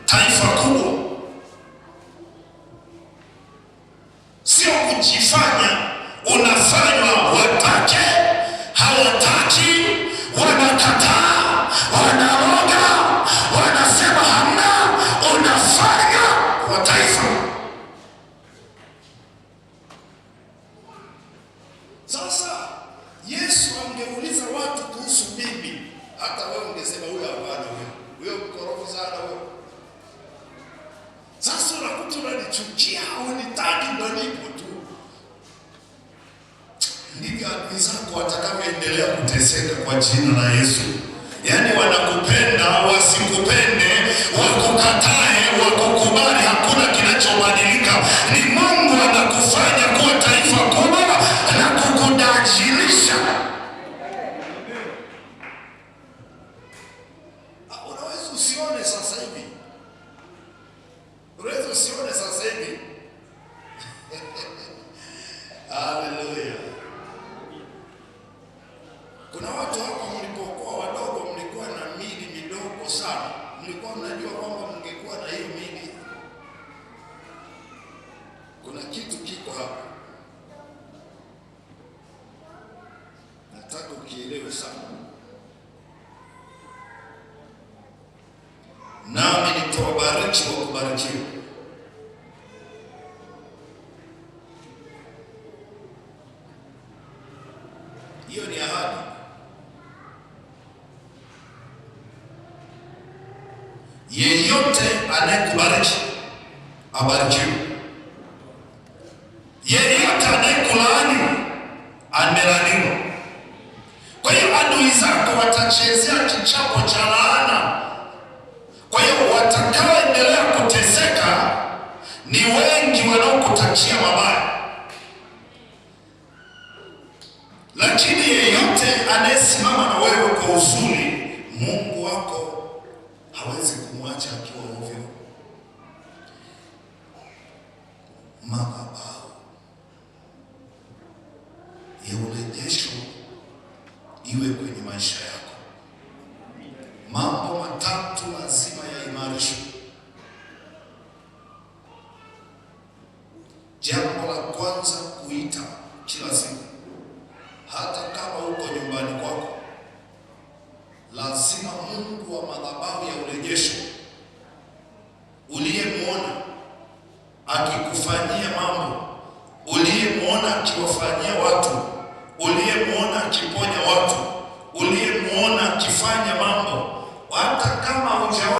taifa kubwa, sio kujifanya unafanywa watake, hawataki, wanakataa, wanaoga, wanasema hamna, unafanya kwa taifa. Sasa Yesu angeuliza watu kuhusu mimi, hata wewe ungesema huyo hapana, huyo mkorofi sana huyo. Sasa unakuta unanichukia, unitaki, ndo nipo tu. Ndivyo adui zako watakavyoendelea kuteseka kwa jina la Yesu. Yaani wanakupenda, wasikupende, wakukatae, wakukubali, hakuna kinachobadilika. Ni Mungu anakufanya kuwa taifa kubwa na kukudajilisha. Unaweza usione sasa hivi. Unaweza usione sasa hivi. Haleluya. Kuna watu hapa mlipokuwa wadogo mlikuwa na mili midogo sana. Mlikuwa mnajua kwamba mngekuwa na hiyo mili. Kuna kitu kiko hapa. Nataka ukielewe sana. Nami nitawabariki wa kubarikiwa. Hiyo ni ahadi. Yeyote anayekubariki abarikiwe. Yeyote anayekulaani amelaaniwa. Kwa hiyo adui zako watachezea kichapo cha laana. Kwa hiyo watakaoendelea kuteseka ni wengi wanaokutakia mabaya. Lakini yeyote anayesimama na wewe kwa uzuri, Mungu wako hawezi kumwacha akiwa ovyo. Madhabahu ya urejesho iwe kwenye maisha yako. Mambo matatu lazima yaimarishwe. Jambo la kwanza, kuita kila siku. Hata kama uko nyumbani kwako, lazima Mungu wa madhabahu ya urejesho